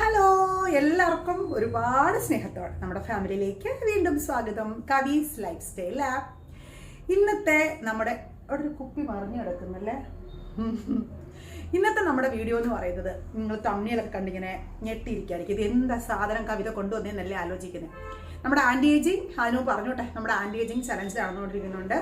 Hello എല്ലാവർക്കും ഒരുപാട് സ്നേഹത്തോടെ നമ്മുടെ ഫാമിലിയിലേക്ക് വീണ്ടും സ്വാഗതം. കവീസ് ലൈഫ് സ്റ്റൈൽ ലാബ്. ഇന്നത്തെ നമ്മുടെ അവിടെ ഒരു കുപ്പി മറിഞ്ഞു കിടക്കുന്നല്ലേ. ഇന്നത്തെ നമ്മുടെ വീഡിയോ എന്ന് പറയുന്നത് നിങ്ങൾ തമ്മിലൊക്കെ കണ്ടിങ്ങനെ ഞെട്ടിയിരിക്കുകയായിരിക്കും. ഇത് എന്താ സാധനം കവിത കൊണ്ടുവന്നേന്നല്ലേ ആലോചിക്കുന്നത്. നമ്മുടെ ആൻറ്റി ഏജിങ് അതിന് പറഞ്ഞോട്ടെ, നമ്മുടെ ആൻറ്റി ഏജിങ് ചലഞ്ച് നടന്നുകൊണ്ടിരിക്കുന്നുണ്ട്.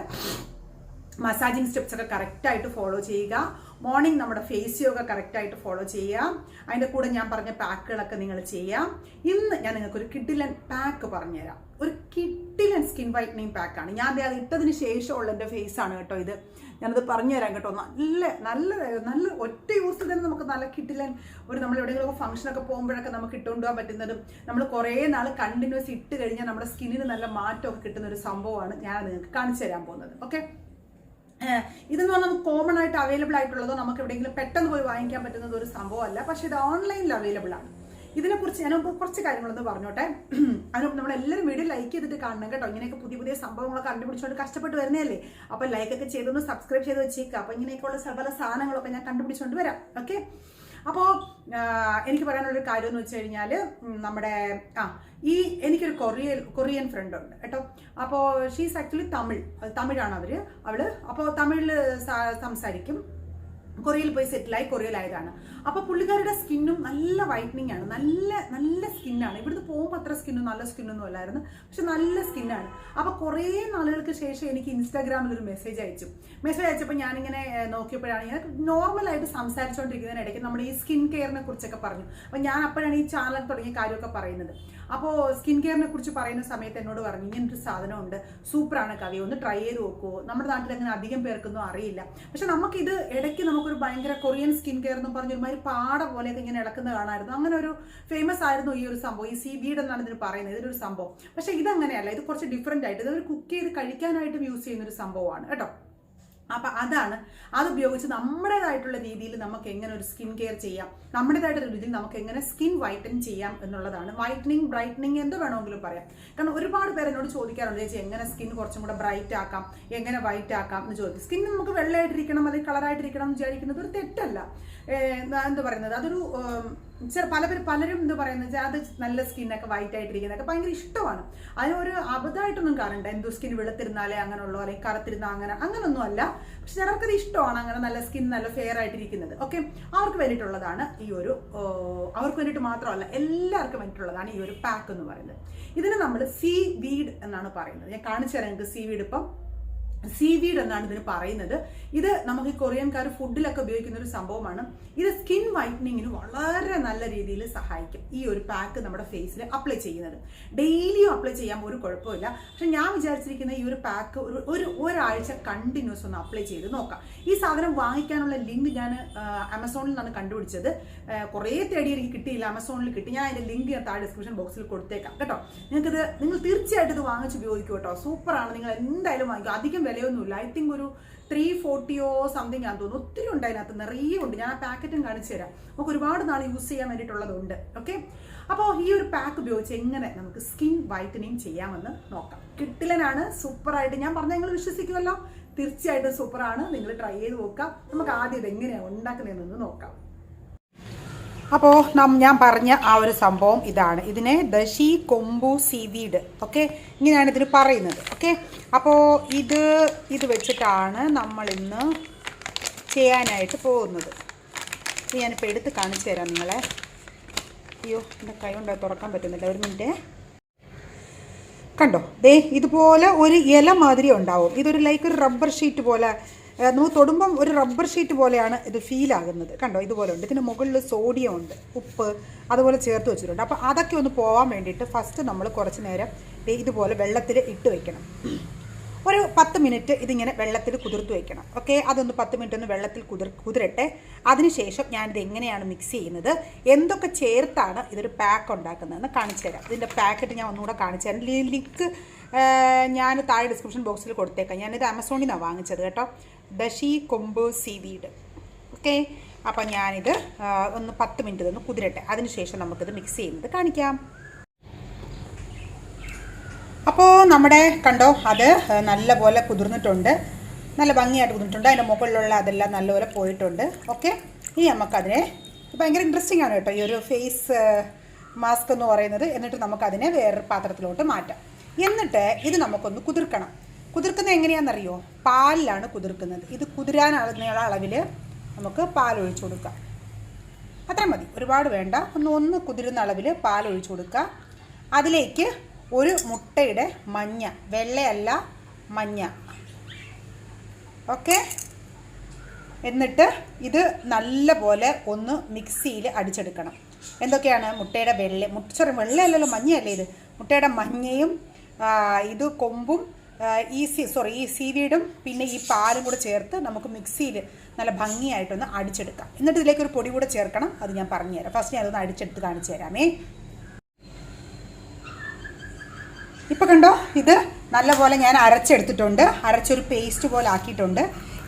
മസാജിങ് സ്റ്റെപ്സ് ഒക്കെ കറക്റ്റായിട്ട് ഫോളോ ചെയ്യുക. മോർണിംഗ് നമ്മുടെ ഫേസ് യോഗ കറക്റ്റായിട്ട് ഫോളോ ചെയ്യുക. അതിൻ്റെ കൂടെ ഞാൻ പറഞ്ഞ പാക്കുകളൊക്കെ നിങ്ങൾ ചെയ്യാം. ഇന്ന് ഞാൻ നിങ്ങൾക്ക് ഒരു കിഡിലൻ പാക്ക് പറഞ്ഞുതരാം. ഒരു കിഡിലൻ സ്കിൻ വൈറ്റനിങ് പാക്കാണ്. ഞാൻ അത് ഇട്ടതിന് ശേഷമുള്ള എൻ്റെ ഫേസാണ് കേട്ടോ ഇത്. ഞാനത് പറഞ്ഞുതരാം കേട്ടോ. നല്ല നല്ല നല്ല ഒറ്റ യൂസിൽ തന്നെ നമുക്ക് നല്ല കിഡിലൻ ഒരു നമ്മൾ എവിടെയെങ്കിലും ഫംഗ്ഷനൊക്കെ പോകുമ്പോഴൊക്കെ നമുക്ക് ഇട്ടുകൊണ്ട് പോകാൻ പറ്റുന്നതും നമ്മൾ കുറേ നാൾ കണ്ടിന്യൂസ് ഇട്ട് കഴിഞ്ഞാൽ നമ്മുടെ സ്കിന്നിന് നല്ല മാറ്റമൊക്കെ കിട്ടുന്ന ഒരു സംഭവമാണ് ഞാൻ നിങ്ങൾക്ക് കാണിച്ചു തരാൻ പോകുന്നത്. ഓക്കെ, ഇതെന്ന് പറഞ്ഞാൽ നമുക്ക് കോമൺ ആയിട്ട് അവൈലബിൾ ആയിട്ടുള്ളതോ നമുക്ക് എവിടെയെങ്കിലും പെട്ടെന്ന് പോയി വാങ്ങിക്കാൻ പറ്റുന്നത് ഒരു സംഭവമല്ല. പക്ഷെ ഇത് ഓൺലൈനിൽ അവൈലബിൾ ആണ്. ഇതിനെക്കുറിച്ച് ഞാൻ കുറച്ച് കാര്യങ്ങളൊന്ന് പറഞ്ഞോട്ടെ. അതിനൊപ്പം നമ്മളെല്ലാവരും വീഡിയോ ലൈക്ക് ചെയ്തിട്ട് കാണണം കേട്ടോ. ഇങ്ങനെയൊക്കെ പുതിയ പുതിയ സംഭവങ്ങളൊക്കെ കണ്ടുപിടിച്ചുകൊണ്ട് കഷ്ടപ്പെട്ട് വരുന്നതല്ലേ. അപ്പോൾ ലൈക്കൊക്കെ ചെയ്തൊന്ന് സബ്സ്ക്രൈബ് ചെയ്ത് വെച്ചേക്കുക. അപ്പോൾ ഇങ്ങനെയൊക്കെയുള്ള പല സാധനങ്ങളൊക്കെ ഞാൻ കണ്ടുപിടിച്ചുകൊണ്ട് വരാം. ഓക്കെ, അപ്പോൾ എനിക്ക് പറയാനുള്ളൊരു കാര്യം എന്ന് വെച്ച് കഴിഞ്ഞാൽ നമ്മുടെ എനിക്കൊരു കൊറിയൻ ഫ്രണ്ട് ഉണ്ട് കേട്ടോ. അപ്പോൾ ഷീസ് ആക്ച്വലി തമിഴാണ് അവള്. അപ്പോൾ തമിഴിൽ സംസാരിക്കും. കൊറിയയിൽ പോയി സെറ്റിലായി കൊറിയയിലായതാണ്. അപ്പോൾ പുള്ളിക്കാരുടെ സ്കിന്നും നല്ല വൈറ്റനിങ് ആണ്. നല്ല നല്ല സ്കിന്നാണ്. ഇവിടുന്ന് പോകുമ്പോൾ അത്ര സ്കിന്നും നല്ല സ്കിന്നൊന്നും അല്ലായിരുന്നു, പക്ഷെ നല്ല സ്കിന്നാണ്. അപ്പോൾ കുറേ നാളുകൾക്ക് ശേഷം എനിക്ക് ഇൻസ്റ്റാഗ്രാമിൽ ഒരു മെസ്സേജ് അയച്ചപ്പോൾ ഞാനിങ്ങനെ നോക്കിയപ്പോഴാണ് ഞാൻ നോർമലായിട്ട് സംസാരിച്ചുകൊണ്ടിരിക്കുന്നതിനിടയ്ക്ക് നമ്മുടെ ഈ സ്കിൻ കെയറിനെ കുറിച്ചൊക്കെ പറഞ്ഞു. അപ്പോൾ ഞാൻ അപ്പോഴാണ് ഈ ചാനൽ തുടങ്ങിയ കാര്യമൊക്കെ പറയുന്നത്. അപ്പോൾ സ്കിൻ കെയറിനെ കുറിച്ച് പറയുന്ന സമയത്ത് എന്നോട് പറഞ്ഞു, ഇങ്ങനൊരു സാധനമുണ്ട്, സൂപ്പറാണ് കവി, ഒന്ന് ട്രൈ ചെയ്ത് നോക്കുമോ. നമ്മുടെ നാട്ടിൽ അങ്ങനെ അധികം പേർക്കൊന്നും അറിയില്ല. പക്ഷെ നമുക്കിത് ഇടയ്ക്ക് നമുക്കൊരു ഭയങ്കര കൊറിയൻ സ്കിൻ കെയർ എന്ന് പറഞ്ഞൊരുമാതിരി പാട പോലെയൊക്കെ ഇങ്ങനെ ഇടക്കുന്നത് കാണാമായിരുന്നു. അങ്ങനെ ഒരു ഫേമസ് ആയിരുന്നു ഈ ഒരു സംഭവം. ഈ സീവീഡ് എന്നാണ് ഇതിന് പറയുന്നത്, ഇതൊരു സംഭവം. പക്ഷെ ഇതങ്ങനെയല്ല, ഇത് കുറച്ച് ഡിഫറെൻ്റ് ആയിട്ട് ഇതൊരു കുക്ക് ചെയ്ത് കഴിക്കാനായിട്ടും യൂസ് ചെയ്യുന്ന ഒരു സംഭവമാണ് കേട്ടോ. അപ്പം അത് ഉപയോഗിച്ച് നമ്മുടേതായിട്ടുള്ള രീതിയിൽ നമുക്ക് എങ്ങനെ ഒരു സ്കിൻ കെയർ ചെയ്യാം, നമ്മുടേതായിട്ടുള്ള രീതിയിൽ നമുക്ക് എങ്ങനെ സ്കിൻ വൈറ്റൻ ചെയ്യാം എന്നുള്ളതാണ്. വൈറ്റനിങ്, ബ്രൈറ്റനിങ് എന്ത് വേണമെങ്കിലും പറയാം. കാരണം ഒരുപാട് പേര് എന്നോട് ചോദിക്കാറുണ്ട്, ചേച്ചി എങ്ങനെ സ്കിൻ കുറച്ചും കൂടെ ബ്രൈറ്റ് ആക്കാം, എങ്ങനെ വൈറ്റ് ആക്കാം എന്ന് ചോദിക്കും. സ്കിൻ നമുക്ക് വെള്ളമായിട്ടിരിക്കണം, അല്ലെങ്കിൽ കളറായിട്ടിരിക്കണം എന്ന് വിചാരിക്കുന്നത് ഒരു തെറ്റല്ല. എന്താ പറയുന്നത്, അതൊരു പലരും എന്ത് പറയുന്നത് അത് നല്ല സ്കിന്നൊക്കെ വൈറ്റ് ആയിട്ടിരിക്കുന്നതൊക്കെ ഭയങ്കര ഇഷ്ടമാണ്. അതിനൊരു അബദ്ധമായിട്ടൊന്നും കാണണ്ട. എന്തോ സ്കിൻ വെളുത്തിരുന്നാലേ അങ്ങനെയുള്ളൂ, അല്ലെങ്കിൽ കറുത്തിരുന്നാൽ അങ്ങനൊന്നും അല്ല. പക്ഷെ ചിലർക്കത് ഇഷ്ടമാണ് അങ്ങനെ നല്ല സ്കിൻ നല്ല ഫെയർ ആയിട്ടിരിക്കുന്നത്. ഓക്കെ, അവർക്ക് വേണ്ടിയിട്ടുള്ളതാണ് അവർക്ക് വേണ്ടിയിട്ട് മാത്രമല്ല എല്ലാവർക്കും വേണ്ടിയിട്ടുള്ളതാണ് ഈ ഒരു പാക്ക് എന്ന് പറയുന്നത്. ഇതിന് നമ്മൾ സീവീഡ് എന്നാണ് പറയുന്നത്. ഞാൻ കാണിച്ചു തരാം നിങ്ങൾക്ക്. സീവീഡ് എന്നാണ് ഇതിന് പറയുന്നത്. ഇത് നമുക്ക് ഈ കൊറിയൻകാർ ഫുഡിലൊക്കെ ഉപയോഗിക്കുന്ന ഒരു സംഭവമാണ്. ഇത് സ്കിൻ വൈറ്റനിങ്ങിന് വളരെ നല്ല രീതിയിൽ സഹായിക്കും. ഈ ഒരു പാക്ക് നമ്മുടെ ഫേസിൽ അപ്ലൈ ചെയ്യുന്നത് ഡെയിലിയും അപ്ലൈ ചെയ്യാൻ ഒരു കുഴപ്പമില്ല. പക്ഷെ ഞാൻ വിചാരിച്ചിരിക്കുന്ന ഈ ഒരു പാക്ക് ഒരാഴ്ച കണ്ടിന്യൂസ് ഒന്ന് അപ്ലൈ ചെയ്ത് നോക്കാം. ഈ സാധനം വാങ്ങിക്കാനുള്ള ലിങ്ക് ഞാൻ ആമസോണിൽ നിന്നാണ് കണ്ടുപിടിച്ചത്. കുറേ തേടി എനിക്ക് കിട്ടിയില്ല, ആമസോണിൽ കിട്ടി. ഞാൻ അതിൻ്റെ ലിങ്ക് ഞാൻ താഴെ ഡിസ്ക്രിപ്ഷൻ ബോക്സിൽ കൊടുത്തേക്കാം കേട്ടോ. നിങ്ങൾ തീർച്ചയായിട്ടും ഇത് വാങ്ങിച്ച് ഉപയോഗിക്കും കേട്ടോ. സൂപ്പറാണ്, നിങ്ങൾ എന്തായാലും വാങ്ങിക്കും. അധികം വിലയൊന്നുമില്ല. ഐ തിങ്ക് ഒരു 340 സംതിങ് ആണെന്ന് തോന്നുന്നു. ഒത്തിരി ഉണ്ട് അതിനകത്ത്, നിറയെ ഉണ്ട്. ഞാൻ ആ പാക്കറ്റും കാണിച്ചു തരാം. നമുക്ക് ഒരുപാട് നാൾ യൂസ് ചെയ്യാൻ വേണ്ടിയിട്ടുള്ളതുണ്ട്. ഓക്കെ, അപ്പോൾ ഈ ഒരു പാക്ക് ഉപയോഗിച്ച് എങ്ങനെ നമുക്ക് സ്കിൻ വൈറ്റനിങ് ചെയ്യാമെന്ന് നോക്കാം. കിട്ടിലനാണ്, സൂപ്പറായിട്ട്. ഞാൻ പറഞ്ഞാൽ നിങ്ങൾ വിശ്വസിക്കുമല്ലോ. തീർച്ചയായിട്ടും സൂപ്പറാണ്, നിങ്ങൾ ട്രൈ ചെയ്ത് നോക്കാം. നമുക്ക് ആദ്യം ഇത് എങ്ങനെയാണ് ഉണ്ടാക്കുന്നതെന്ന് നോക്കാം. അപ്പോൾ ഞാൻ പറഞ്ഞ ആ ഒരു സംഭവം ഇതാണ്. ഇതിനെ ദശി കൊമ്പു സീവീഡ്, ഓക്കെ, ഇങ്ങനെയാണ് ഇതിന് പറയുന്നത്. ഓക്കെ, അപ്പോൾ ഇത് വെച്ചിട്ടാണ് നമ്മളിന്ന് ചെയ്യാനായിട്ട് പോകുന്നത്. ഇത് ഞാനിപ്പോൾ എടുത്ത് കാണിച്ചു തരാം നിങ്ങളെ. അയ്യോ, എൻ്റെ കൈ കൊണ്ട് തുറക്കാൻ പറ്റുന്നില്ല, ഒരു മിനിറ്റ്. കണ്ടോ, ഇതുപോലെ ഒരു ഇല മാതിരി ഉണ്ടാവും. ഇതൊരു ഒരു റബ്ബർ ഷീറ്റ് പോലെ, നമുക്ക് തൊടുമ്പം ഒരു റബ്ബർ ഷീറ്റ് പോലെയാണ് ഇത് ഫീൽ ആകുന്നത്. കണ്ടോ, ഇതുപോലെ ഉണ്ട്. ഇതിന് മുകളിൽ സോഡിയം ഉണ്ട്, ഉപ്പ് അതുപോലെ ചേർത്ത് വെച്ചിട്ടുണ്ട്. അപ്പോൾ അതൊക്കെ ഒന്ന് പോകാൻ വേണ്ടിയിട്ട് ഫസ്റ്റ് നമ്മൾ കുറച്ച് നേരം ഇതുപോലെ വെള്ളത്തിൽ ഇട്ട് വയ്ക്കണം. ഒരു 10 മിനിറ്റ് ഇതിങ്ങനെ വെള്ളത്തിൽ കുതിർത്ത് വയ്ക്കണം. ഓക്കെ, അതൊന്ന് 10 മിനിറ്റ് ഒന്ന് വെള്ളത്തിൽ കുതിരട്ടെ. അതിനുശേഷം ഞാനിത് എങ്ങനെയാണ് മിക്സ് ചെയ്യുന്നത്, എന്തൊക്കെ ചേർത്താണ് ഇതൊരു പാക്ക് ഉണ്ടാക്കുന്നതെന്ന് കാണിച്ചു തരാം. ഇതിൻ്റെ പാക്കറ്റ് ഞാൻ ഒന്നുകൂടെ കാണിച്ചു തരാം. ലിങ്ക് ഞാൻ താഴെ ഡിസ്ക്രിപ്ഷൻ ബോക്സിൽ കൊടുത്തേക്കാം. ഞാനിത് ആമസോണിൽ നിന്നാണ് വാങ്ങിച്ചത് കേട്ടോ. ദശി കൊമ്പ് സീവീഡ്. ഓക്കെ, അപ്പം ഞാനിത് ഒന്ന് 10 മിനിറ്റ് ഒന്ന് കുതിരട്ടെ. അതിനുശേഷം നമുക്കിത് മിക്സ് ചെയ്യുന്നത് കാണിക്കാം. അപ്പോൾ നമ്മുടെ കണ്ടോ, അത് നല്ലപോലെ കുതിർന്നിട്ടുണ്ട്, നല്ല ഭംഗിയായിട്ട് കുതിർന്നിട്ടുണ്ട്. അതിൻ്റെ മുകളിലുള്ള അതെല്ലാം നല്ലപോലെ പോയിട്ടുണ്ട്. ഓക്കെ, ഇനി നമുക്കതിനെ ഭയങ്കര ഇൻട്രസ്റ്റിംഗ് ആണ് കേട്ടോ ഈ ഒരു ഫേസ് മാസ്ക് എന്ന് പറയുന്നത്. എന്നിട്ട് നമുക്കതിനെ വേറൊരു പാത്രത്തിലോട്ട് മാറ്റാം. എന്നിട്ട് ഇത് നമുക്കൊന്ന് കുതിർക്കണം. കുതിർക്കുന്നത് എങ്ങനെയാണെന്നറിയോ? പാലിലാണ് കുതിർക്കുന്നത്. ഇത് കുതിരാനുള്ള അളവിൽ നമുക്ക് പാലൊഴിച്ചു കൊടുക്കാം. അത്ര മതി, ഒരുപാട് വേണ്ട. ഒന്ന് കുതിരുന്ന അളവിൽ പാലൊഴിച്ചു കൊടുക്കുക. അതിലേക്ക് ഒരു മുട്ടയുടെ മഞ്ഞ, വെള്ളയല്ല മഞ്ഞ, ഓക്കെ. എന്നിട്ട് ഇത് നല്ല പോലെ ഒന്ന് മിക്സിയിൽ അടിച്ചെടുക്കണം. എന്തൊക്കെയാണ്? മുട്ടയുടെ വെള്ളയല്ലല്ലോ, മഞ്ഞയല്ലേ ഇത്. മുട്ടയുടെ മഞ്ഞയും ഇത് കൊമ്പും ഈ സീവീഡും പിന്നെ ഈ പാലും കൂടെ ചേർത്ത് നമുക്ക് മിക്സിയിൽ നല്ല ഭംഗിയായിട്ടൊന്ന് അടിച്ചെടുക്കാം. എന്നിട്ട് ഇതിലേക്ക് ഒരു പൊടി കൂടെ ചേർക്കണം. അത് ഞാൻ പറഞ്ഞുതരാം. ഫസ്റ്റ് ഞാൻ അതൊന്ന് അടിച്ചെടുത്ത് കാണിച്ചു തരാമേ. ഇപ്പം കണ്ടോ, ഇത് നല്ലപോലെ ഞാൻ അരച്ചെടുത്തിട്ടുണ്ട്. അരച്ചൊരു പേസ്റ്റ് പോലെ ആക്കിയിട്ടുണ്ട്.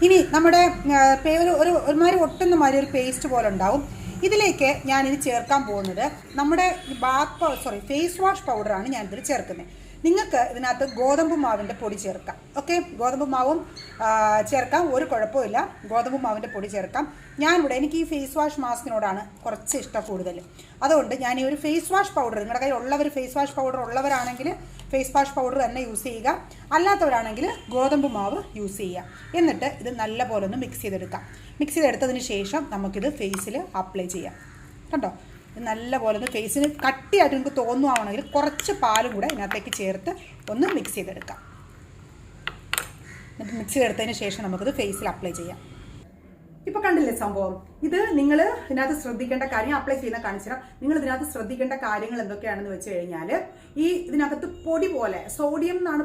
ഇനി നമ്മുടെ ഒരുമാതിരി ഒട്ടുന്ന മാതിരി ഒരു പേസ്റ്റ് പോലെ ഉണ്ടാവും. ഇതിലേക്ക് ഞാനിത് ചേർക്കാൻ പോകുന്നത് നമ്മുടെ ഫേസ് വാഷ് പൗഡറാണ് ഞാനിതിൽ ചേർക്കുന്നത്. നിങ്ങൾക്ക് ഇതിനകത്ത് ഗോതമ്പ് മാവിൻ്റെ പൊടി ചേർക്കാം. ഓക്കെ, ഗോതമ്പ് മാവും ചേർക്കാം, ഒരു കുഴപ്പമില്ല. ഗോതമ്പ് മാവിൻ്റെ പൊടി ചേർക്കാം. എനിക്ക് ഈ ഫേസ് വാഷ് മാസ്കിനോടാണ് കുറച്ച് ഇഷ്ടം കൂടുതൽ. അതുകൊണ്ട് ഞാൻ ഈ ഒരു ഫേസ് വാഷ് പൗഡർ, നിങ്ങളുടെ കയ്യിൽ ഉള്ളവർ ഫേസ് വാഷ് പൗഡർ ഉള്ളവരാണെങ്കിൽ ഫേസ് വാഷ് പൗഡർ തന്നെ യൂസ് ചെയ്യുക. അല്ലാത്തവരാണെങ്കിൽ ഗോതമ്പ് മാവ് യൂസ് ചെയ്യുക. എന്നിട്ട് ഇത് നല്ലപോലെ ഒന്ന് മിക്സ് ചെയ്തെടുക്കാം. മിക്സ് ചെയ്തെടുത്തതിന് ശേഷം നമുക്കിത് ഫേസിൽ അപ്ലൈ ചെയ്യാം. കണ്ടോ, നല്ലപോലെ ഒന്ന് ഫേസിന് കട്ടിയായിട്ട് നിങ്ങൾക്ക് തോന്നുവാണെങ്കിൽ കുറച്ച് പാലും കൂടെ ഇതിനകത്തേക്ക് ചേർത്ത് ഒന്ന് മിക്സ് ചെയ്തെടുക്കാം. എന്നിട്ട് മിക്സ് ചെയ്തെടുത്തതിന് ശേഷം നമുക്കിത് ഫേസിൽ അപ്ലൈ ചെയ്യാം. ഇപ്പോൾ കണ്ടില്ലേ സംഭവം? ഇത് നിങ്ങൾ ഇതിനകത്ത് ശ്രദ്ധിക്കേണ്ട കാര്യം, അപ്ലൈ ചെയ്യുന്ന കാണിച്ചാൽ നിങ്ങൾ ഇതിനകത്ത് ശ്രദ്ധിക്കേണ്ട കാര്യങ്ങൾ എന്തൊക്കെയാണെന്ന് വെച്ച് കഴിഞ്ഞാൽ, ഇതിനകത്ത് പൊടി പോലെ സോഡിയം എന്നാണ്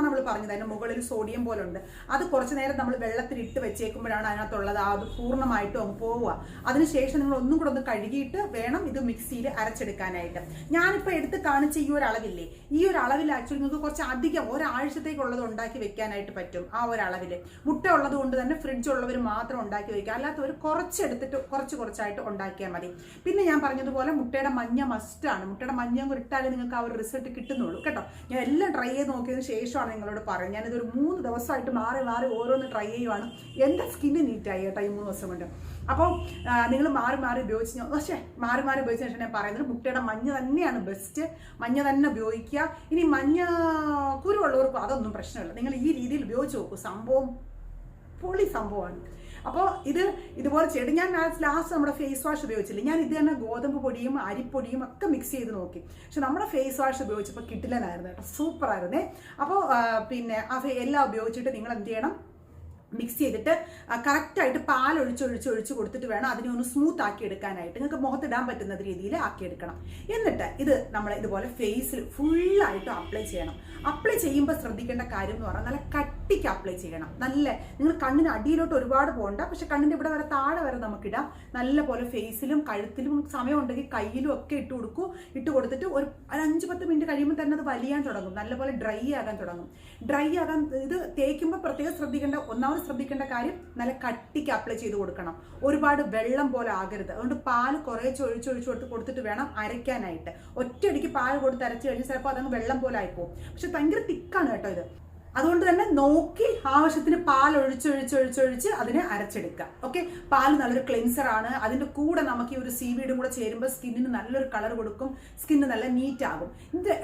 നമ്മൾ പറഞ്ഞത്. അതിൻ്റെ മുകളിൽ സോഡിയം പോലെ ഉണ്ട്. അത് കുറച്ച് നേരം നമ്മൾ വെള്ളത്തിലിട്ട് വെച്ചേക്കുമ്പോഴാണ് അതിനകത്തുള്ളത് അത് പൂർണ്ണമായിട്ടും അങ്ങ് പോവുക. അതിനുശേഷം നിങ്ങൾ ഒന്നും കൂടെ ഒന്ന് കഴുകിയിട്ട് വേണം ഇത് മിക്സിയിൽ അരച്ചെടുക്കാനായിട്ട്. ഞാനിപ്പോൾ എടുത്ത് കാണിച്ച ഈ ഒരു അളവില്ലേ, ഈ ഒരു അളവിൽ ആക്ച്വലി നിങ്ങൾക്ക് കുറച്ച് അധികം ഒരാഴ്ചത്തേക്കുള്ളത് ഉണ്ടാക്കി വെക്കാനായിട്ട് പറ്റും. ആ ഒരു അളവിൽ മുട്ട ഉള്ളത് കൊണ്ട് തന്നെ ഫ്രിഡ്ജ് ഉള്ളവർ മാത്രം ഉണ്ടാക്കി വയ്ക്കുക. അല്ലാത്തവർ കുറച്ചെടുത്തിട്ട് കുറച്ചായിട്ട് ഉണ്ടാക്കിയാൽ മതി. പിന്നെ ഞാൻ പറഞ്ഞതുപോലെ മുട്ടയുടെ മഞ്ഞ മസ്റ്റാണ്. മുട്ടയുടെ മഞ്ഞ കൂടി ഇട്ടാലേ നിങ്ങൾക്ക് ആ ഒരു റിസൾട്ട് കിട്ടുന്നുള്ളൂ കേട്ടോ. ഞാൻ എല്ലാം ട്രൈ ചെയ്ത് നോക്കിയതിന് ശേഷമാണ് നിങ്ങളോട് പറയുന്നത്. ഞാനിതൊരു 3 ദിവസമായിട്ട് മാറി ഓരോന്ന് ട്രൈ ചെയ്യുവാണ്. എൻ്റെ സ്കിന്ന് നീറ്റായി കേട്ടോ ഈ 3 ദിവസം കൊണ്ട്. അപ്പോൾ നിങ്ങൾ മാറി ഉപയോഗിച്ച ശേഷം ഞാൻ പറയുന്നത് മുട്ടയുടെ മഞ്ഞ തന്നെയാണ് ബെസ്റ്റ്. മഞ്ഞ തന്നെ ഉപയോഗിക്കുക. ഇനി മഞ്ഞ കുരുവുള്ളവർക്കും അതൊന്നും പ്രശ്നമില്ല. നിങ്ങൾ ഈ രീതിയിൽ ഉപയോഗിച്ച് നോക്കൂ. സംഭവം പൊളി സംഭവമാണ്. അപ്പോൾ ഇതുപോലെ ചെയ്തിട്ട് ഞാൻ ലാസ്റ്റ് നമ്മുടെ ഫേസ് വാഷ് ഉപയോഗിച്ചില്ല. ഞാൻ ഇത് തന്നെ ഗോതമ്പ് പൊടിയും അരിപ്പൊടിയും ഒക്കെ മിക്സ് ചെയ്ത് നോക്കി. പക്ഷെ നമ്മുടെ ഫേസ് വാഷ് ഉപയോഗിച്ചപ്പോൾ കിട്ടില്ലെന്നായിരുന്നു കേട്ടോ, സൂപ്പറായിരുന്നേ. അപ്പോൾ പിന്നെ എല്ലാം ഉപയോഗിച്ചിട്ട് നിങ്ങൾ എന്ത് ചെയ്യണം, മിക്സ് ചെയ്തിട്ട് കറക്റ്റായിട്ട് പാലൊഴിച്ച് കൊടുത്തിട്ട് വേണം അതിനെ ഒന്ന് സ്മൂത്ത് ആക്കി എടുക്കാനായിട്ട്. നിങ്ങൾക്ക് മുഖത്തിടാൻ പറ്റുന്ന രീതിയിൽ ആക്കിയെടുക്കണം. എന്നിട്ട് ഇത് നമ്മൾ ഇതുപോലെ ഫേസിൽ ഫുള്ളായിട്ട് അപ്ലൈ ചെയ്യണം. അപ്ലൈ ചെയ്യുമ്പോൾ ശ്രദ്ധിക്കേണ്ട കാര്യം എന്ന് പറഞ്ഞാൽ നല്ല കട്ടിക്ക് അപ്ലൈ ചെയ്യണം. നിങ്ങൾ കണ്ണിന് അടിയിലോട്ട് ഒരുപാട് പോകണ്ട, പക്ഷെ കണ്ണിൻ്റെ ഇവിടെ വരെ താഴെ വരെ നമുക്കിടാം. നല്ല പോലെ ഫേസിലും കഴുത്തിലും സമയം ഉണ്ടെങ്കിൽ കയ്യിലും ഒക്കെ ഇട്ട് കൊടുത്തിട്ട് ഒരു 5-10 മിനിറ്റ് കഴിയുമ്പോൾ തന്നെ അത് വലിയാൻ തുടങ്ങും. നല്ലപോലെ ഡ്രൈ ആകാൻ തുടങ്ങും. ഇത് തേക്കുമ്പോൾ പ്രത്യേകം ശ്രദ്ധിക്കേണ്ട കാര്യം നല്ല കട്ടിക്ക് അപ്ലൈ ചെയ്ത് കൊടുക്കണം. ഒരുപാട് വെള്ളം പോലെ ആകരുത്. അതുകൊണ്ട് പാല് കുറേച്ച് ഒഴിച്ച് കൊടുത്തിട്ട് വേണം അരയ്ക്കാനായിട്ട്. ഒറ്റയടിക്ക് പാല് കൊടുത്ത് അരച്ച് കഴിഞ്ഞാൽ ചിലപ്പോൾ അതങ്ങ് വെള്ളം പോലെ ആയിപ്പോവും. പക്ഷെ ഭയങ്കര തിക്കാണ് കേട്ടോ ഇത്. അതുകൊണ്ട് തന്നെ നോക്കി ആവശ്യത്തിന് പാൽ ഒഴിച്ച് അതിനെ അരച്ചെടുക്കുക. ഓക്കെ, പാൽ നല്ലൊരു ക്ലെൻസർ ആണ്. അതിൻ്റെ കൂടെ നമുക്ക് ഈ ഒരു സീവീഡും കൂടെ ചേരുമ്പോൾ സ്കിന്നിന് നല്ലൊരു കളർ കൊടുക്കും. സ്കിന്ന് നല്ല നീറ്റ് ആകും.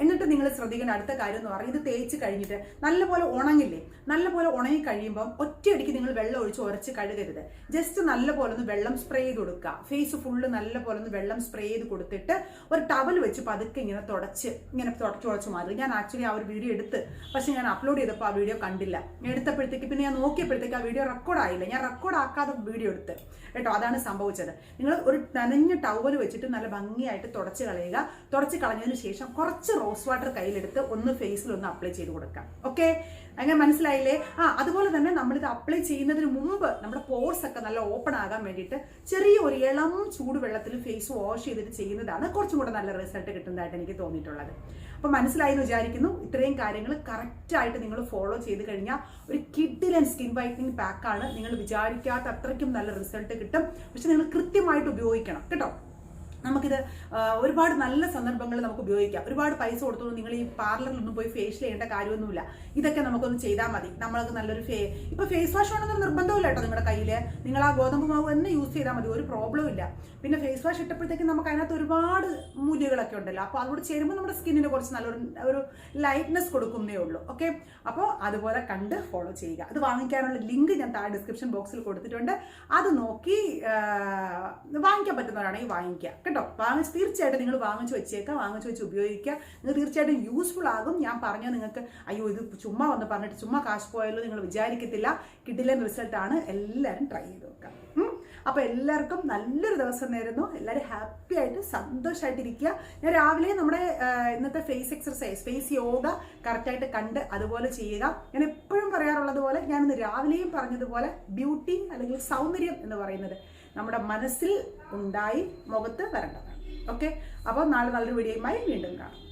എന്നിട്ട് നിങ്ങൾ ശ്രദ്ധിക്കേണ്ട അടുത്ത കാര്യം എന്ന് പറയുന്നത്, ഇത് തേച്ച് കഴിഞ്ഞിട്ട് നല്ലപോലെ ഉണങ്ങില്ലേ, നല്ലപോലെ ഉണങ്ങി കഴിയുമ്പോൾ ഒറ്റയടിക്ക് നിങ്ങൾ വെള്ളം ഒഴിച്ച് ഉരച്ച് കഴുകരുത്. ജസ്റ്റ് നല്ലപോലെ ഒന്ന് വെള്ളം സ്പ്രേ ചെയ്ത് കൊടുക്കുക. ഫേസ് ഫുള്ള് നല്ലപോലെ ഒന്ന് വെള്ളം സ്പ്രേ ചെയ്ത് കൊടുത്തിട്ട് ഒരു ടവൽ വെച്ച് പതുക്കെ ഇങ്ങനെ തുടച്ച് മാറി. ഞാൻ ആക്ച്വലി ആ ഒരു വീഡിയോ എടുത്ത്, പക്ഷെ ഞാൻ അപ്ലോഡ് ചെയ്തപ്പോൾ ആ വീഡിയോ കണ്ടില്ല. എടുത്തപ്പോഴത്തേക്ക് പിന്നെ ഞാൻ നോക്കിയപ്പോഴത്തേക്ക് ആ വീഡിയോ റെക്കോർഡ് ആയില്ല. ഞാൻ റെക്കോർഡ് ആക്കാതെ വീഡിയോ എടുത്ത് കേട്ടോ, അതാണ് സംഭവിച്ചത്. നിങ്ങൾ ഒരു നനഞ്ഞ ടവൽ വെച്ചിട്ട് നല്ല ഭംഗിയായിട്ട് തുടച്ച് കളയുക. തുടച്ച് കളഞ്ഞതിന് ശേഷം കുറച്ച് റോസ് വാട്ടർ കയ്യിലെടുത്ത് ഒന്ന് ഫേസിൽ ഒന്ന് അപ്ലൈ ചെയ്ത് കൊടുക്കാം. ഓക്കെ, അങ്ങനെ മനസ്സിലായില്ലേ? അതുപോലെ തന്നെ നമ്മളിത് അപ്ലൈ ചെയ്യുന്നതിന് മുമ്പ് നമ്മുടെ പോർസ് ഒക്കെ നല്ല ഓപ്പൺ ആകാൻ വേണ്ടിയിട്ട് ചെറിയ ഒരു ഇളം ചൂടുവെള്ളത്തിൽ ഫേസ് വാഷ് ചെയ്തിട്ട് ചെയ്യുന്നതാണ് കുറച്ചും കൂടെ നല്ല റിസൾട്ട് കിട്ടുന്നതായിട്ട് എനിക്ക് തോന്നിയിട്ടുള്ളത്. അപ്പോൾ മനസ്സിലായി എന്ന് വിചാരിക്കുന്നു. ഇത്രയും കാര്യങ്ങൾ കറക്റ്റായിട്ട് നിങ്ങൾ ഫോളോ ചെയ്ത് കഴിഞ്ഞാൽ ഒരു കിഡിലൻ സ്കിൻ വൈറ്റനിങ് പാക്കാണ്. നിങ്ങൾ വിചാരിക്കാത്ത അത്രയ്ക്കും നല്ല റിസൾട്ട് കിട്ടും. പക്ഷെ നിങ്ങൾ കൃത്യമായിട്ട് ഉപയോഗിക്കണം കേട്ടോ. നമുക്കിത് ഒരുപാട് നല്ല സന്ദർഭങ്ങളിൽ നമുക്ക് ഉപയോഗിക്കാം. ഒരുപാട് പൈസ കൊടുത്തു നിങ്ങൾ ഈ പാർലറിലൊന്നും പോയി ഫേഷ്യൽ ചെയ്യേണ്ട കാര്യമൊന്നുമില്ല. ഇതൊക്കെ നമുക്കൊന്ന് ചെയ്താൽ മതി. നമ്മൾക്ക് നല്ലൊരു ഇപ്പൊ ഫേസ് വാഷ് ആണെന്നൊന്നും നിർബന്ധമില്ല കേട്ടോ. നിങ്ങളുടെ കയ്യിൽ നിങ്ങൾ ആ ഗോതമ്പ് മാവ് തന്നെ യൂസ് ചെയ്താൽ മതി, ഒരു പ്രോബ്ലവും ഇല്ല. പിന്നെ ഫേസ് വാഷ് ഇട്ടപ്പോഴത്തേക്ക് നമുക്ക് അതിനകത്ത് ഒരുപാട് മൂല്യങ്ങളൊക്കെ ഉണ്ടല്ലോ. അപ്പോൾ അതുകൂടെ ചേരുമ്പോൾ നമ്മുടെ സ്കിന്നിന് കുറച്ച് നല്ലൊരു ലൈറ്റ്നെസ് കൊടുക്കുന്നേ ഉള്ളൂ. ഓക്കെ, അപ്പോൾ അതുപോലെ കണ്ട് ഫോളോ ചെയ്യുക. അത് വാങ്ങിക്കാനുള്ള ലിങ്ക് ഞാൻ താഴെ ഡിസ്ക്രിപ്ഷൻ ബോക്സിൽ കൊടുത്തിട്ടുണ്ട്. അത് നോക്കി വാങ്ങിക്കാൻ പറ്റുന്നവരാണെങ്കിൽ വാങ്ങിക്കുക കേട്ടോ. തീർച്ചയായിട്ടും നിങ്ങൾ വാങ്ങിച്ചു വെച്ചേക്കുക, വാങ്ങിച്ചു വെച്ച് ഉപയോഗിക്കുക. നിങ്ങൾ തീർച്ചയായിട്ടും യൂസ്ഫുൾ ആകും. ഞാൻ പറഞ്ഞാൽ നിങ്ങൾക്ക് അയ്യോ ഇത് ചുമ്മാ വന്ന് പറഞ്ഞിട്ട് ചുമ്മാ കാശ് പോയാലോ നിങ്ങൾ വിചാരിക്കത്തില്ല. കിടിലൻ റിസൾട്ടാണ്. എല്ലാവരും ട്രൈ ചെയ്ത് നോക്കാം. അപ്പോൾ എല്ലാവർക്കും നല്ലൊരു ദിവസം നേരുന്നു. എല്ലാവരും ഹാപ്പി ആയിട്ട് സന്തോഷമായിട്ടിരിക്കുക. ഞാൻ രാവിലെ നമ്മുടെ ഇന്നത്തെ ഫേസ് എക്സർസൈസ്, ഫേസ് യോഗ കറക്റ്റായിട്ട് കണ്ട് അതുപോലെ ചെയ്യുക. ഞാൻ എപ്പോഴും പറയാറുള്ളത് പോലെ, ഞാനിന്ന് രാവിലെയും പറഞ്ഞതുപോലെ, ബ്യൂട്ടി അല്ലെങ്കിൽ സൗന്ദര്യം എന്ന് പറയുന്നത് നമ്മുടെ മനസ്സിൽ ഉണ്ടായി മുഖത്ത് വരേണ്ടതാണ്. ഓക്കെ, അപ്പോൾ നാളെ നല്ലൊരു വീഡിയോയുമായി വീണ്ടും കാണാം.